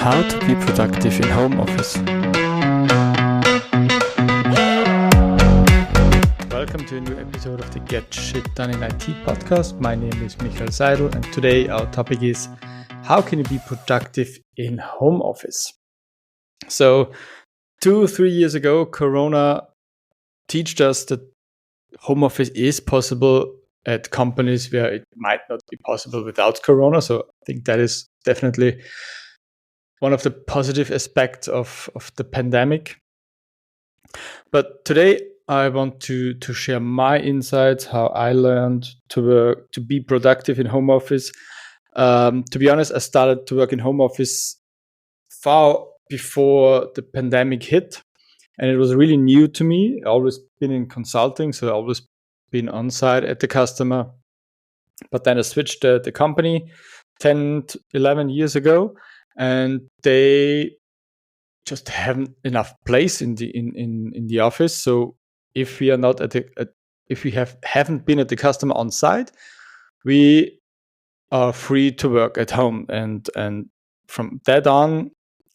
How to be productive in home office. Welcome to a new episode of the Get Shit Done in IT podcast. My name is Seidl, and today our topic is how can you be productive in home office? So 2-3 years ago, Corona taught us that home office is possible at companies where it might not be possible without Corona. So I think that is definitely one of the positive aspects of the pandemic. But today I want to share my insights, how I learned to be productive in home office. To be honest, I started to work in home office far before the pandemic hit. And it was really new to me. I always been in consulting, so I always been on site at the customer. But then I switched the company 10 to 11 years ago, and they just haven't enough place in the office. So if we are not if we haven't been at the customer on site, we are free to work at home. And from that on,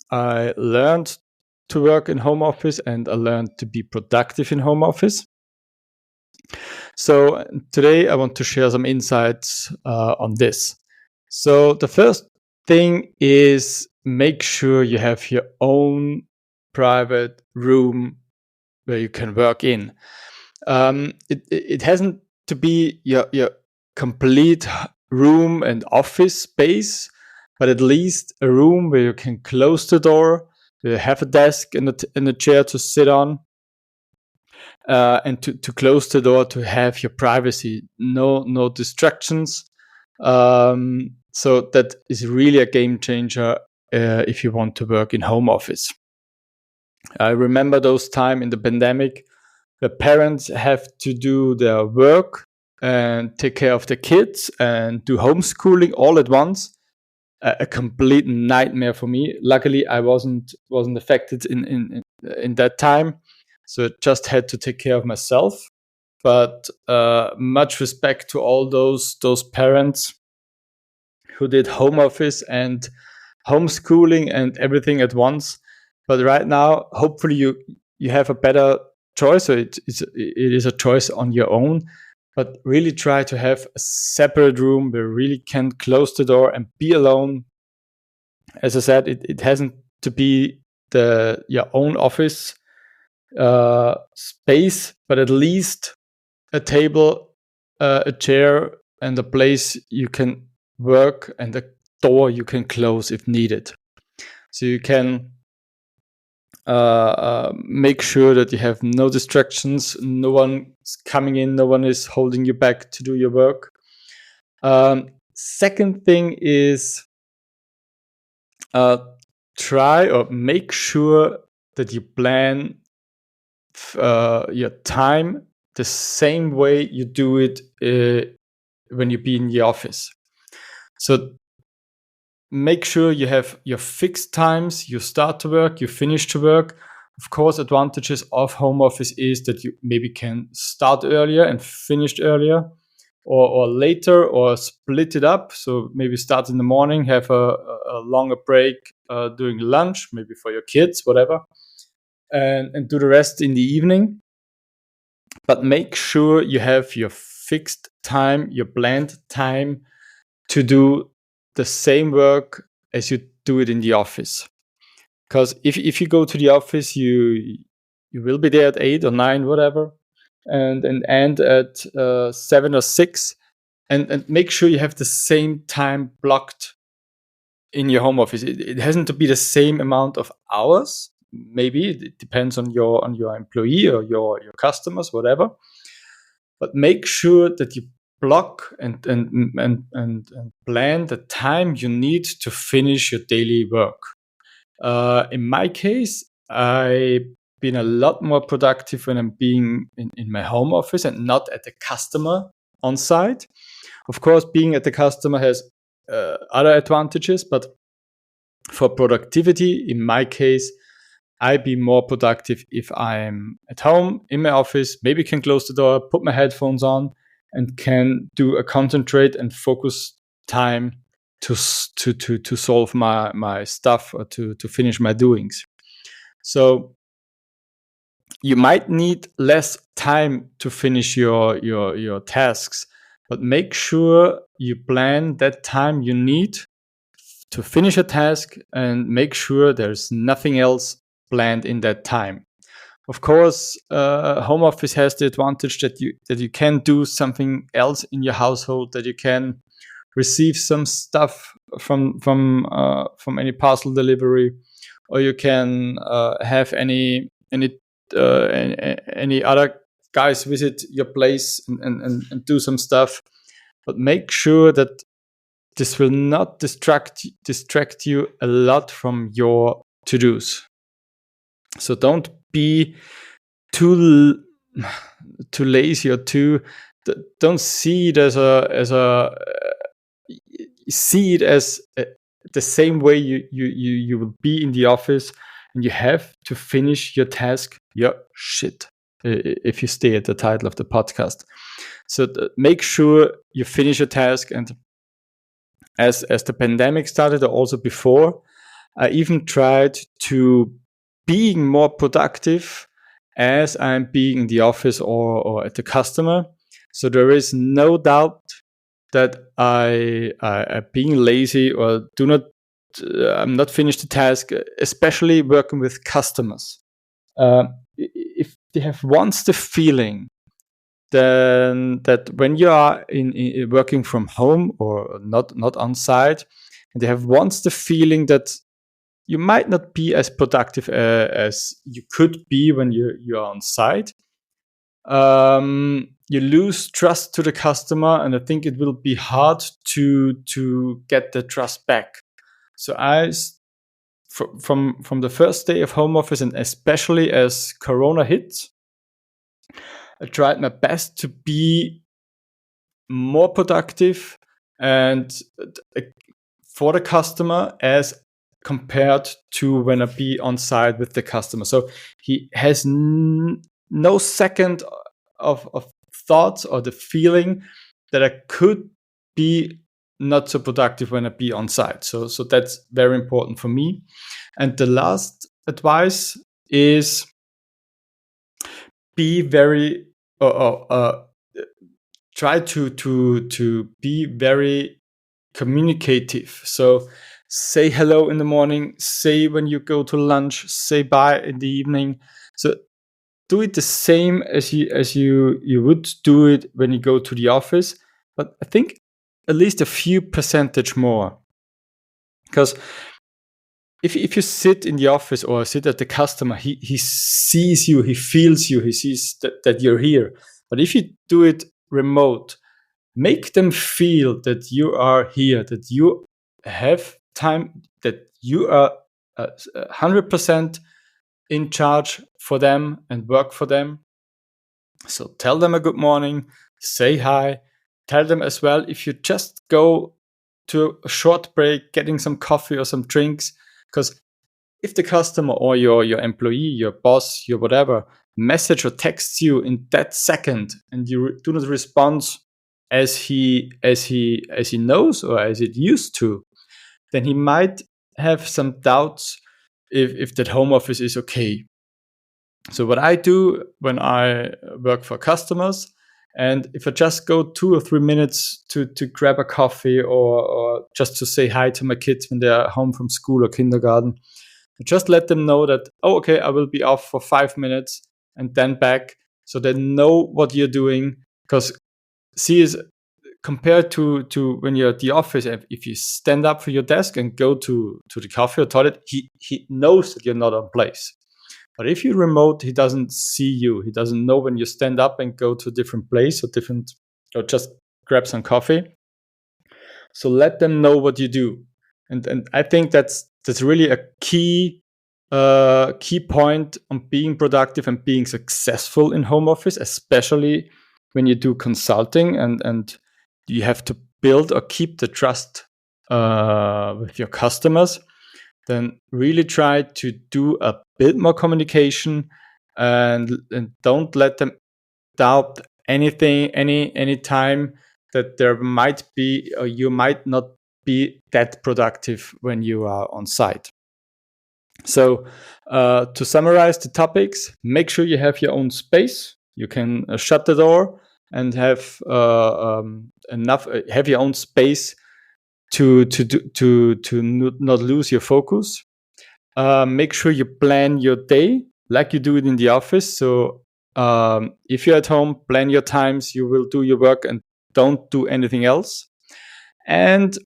I learned to work in home office, and I learned to be productive in home office. So today I want to share some insights on this. So the first thing is make sure you have your own private room where you can work in. It hasn't to be your complete room and office space, but at least a room where you can close the door, where you have a desk and a chair to sit on, and to close the door, to have your privacy, no distractions. So that is really a game changer if you want to work in home office. I remember those times in the pandemic, the parents have to do their work and take care of the kids and do homeschooling all at once. A complete nightmare for me. Luckily, I wasn't affected in that time, so I just had to take care of myself. But much respect to all those parents who did home office and homeschooling and everything at once. But right now, hopefully you have a better choice. So it is a choice on your own. But really try to have a separate room where you really can close the door and be alone. As I said, it hasn't to be your own office space, but at least a table, a chair, and a place you can work, and a door you can close if needed. So you can make sure that you have no distractions, no one is coming in, no one is holding you back to do your work. Second thing is try or make sure that you plan your time the same way you do it when you be in the office. So make sure you have your fixed times. You start to work, you finish to work. Of course, advantages of home office is that you maybe can start earlier and finish earlier, or later, or split it up. So maybe start in the morning, have a longer break during lunch, maybe for your kids, whatever, and do the rest in the evening. But make sure you have your fixed time, your planned time to do the same work as you do it in the office. Because if you go to the office, you will be there at 8 or 9, whatever, and end at 7 or 6, and make sure you have the same time blocked in your home office. It hasn't to be the same amount of hours. Maybe it depends on your employee or your customers, whatever. But make sure that you block and plan the time you need to finish your daily work. In my case, I've been a lot more productive when I'm being in my home office and not at the customer on site. Of course, being at the customer has other advantages, but for productivity, in my case, I be more productive if I'm at home in my office, maybe can close the door, put my headphones on, and can do a concentrate and focus time to solve my stuff or to finish my doings. So you might need less time to finish your tasks, but make sure you plan that time you need to finish a task and make sure there's nothing else planned in that time. Of course, home office has the advantage that you can do something else in your household, that you can receive some stuff from any parcel delivery, or you can have any other guys visit your place and do some stuff. But make sure that this will not distract you a lot from your to-dos. So don't be too lazy or don't see it as see it as the same way you will be in the office, and you have to finish your task. Yeah, shit. If you stay at the title of the podcast, so make sure you finish your task. And as the pandemic started, or also before, I even tried to being more productive as I'm being in the office or at the customer. So there is no doubt that I being lazy or I'm not finished the task, especially working with customers. If they have once the feeling then that when you are in working from home or not on site, and they have once the feeling that you might not be as productive as you could be when you're on site, you lose trust to the customer, and I think it will be hard to get the trust back. So from the first day of home office, and especially as Corona hit, I tried my best to be more productive and for the customer as compared to when I be on site with the customer. So he has no second of thoughts or the feeling that I could be not so productive when I be on site. So that's very important for me. And the last advice is be very try to be very communicative. So say hello in the morning, say when you go to lunch, say bye in the evening. So do it the same as you would do it when you go to the office, but I think at least a few percentage more. Because if you sit in the office or sit at the customer, he sees you, he feels you, he sees that you're here. But if you do it remote, make them feel that you are here, that you have time, that you are 100% in charge for them and work for them. So tell them a good morning, say hi, tell them as well if you just go to a short break, getting some coffee or some drinks, because if the customer or your employee, your boss, your whatever, message or texts you in that second and you do not respond as he knows or as it used to, then he might have some doubts if that home office is okay. So what I do when I work for customers, and if I just go 2 or 3 minutes to grab a coffee or just to say hi to my kids when they're home from school or kindergarten, just let them know that, oh, okay, I will be off for 5 minutes and then back, so they know what you're doing. Because see, is compared to when you're at the office, if you stand up for your desk and go to the coffee or toilet, he knows that you're not on place. But if you remote, he doesn't see you. He doesn't know when you stand up and go to a different place or just grab some coffee. So let them know what you do. And I think that's really a key point on being productive and being successful in home office, especially when you do consulting and you have to build or keep the trust with your customers. Then really try to do a bit more communication and don't let them doubt anything any time that there might be or you might not be that productive when you are on site. So to summarize the topics, make sure you have your own space. You can shut the door and have have your own space to not lose your focus. Make sure you plan your day like you do it in the office. So if you're at home, plan your times. You will do your work and don't do anything else. And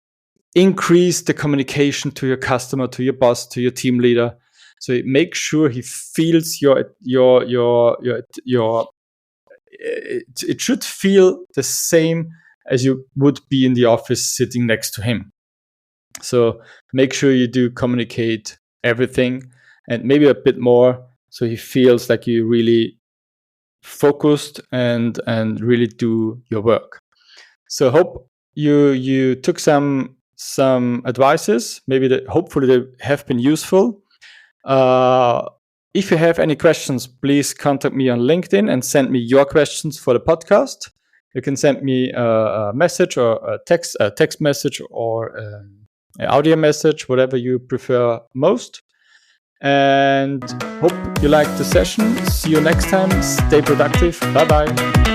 increase the communication to your customer, to your boss, to your team leader. So make sure he feels it should feel the same as you would be in the office sitting next to him. So make sure you do communicate everything and maybe a bit more, so he feels like you really focused and really do your work. So hope you took some advices. Maybe hopefully they have been useful. If you have any questions, please contact me on LinkedIn and send me your questions for the podcast. You can send me a message or a text message or an audio message, whatever you prefer most. And hope you liked the session. See you next time. Stay productive. Bye-bye.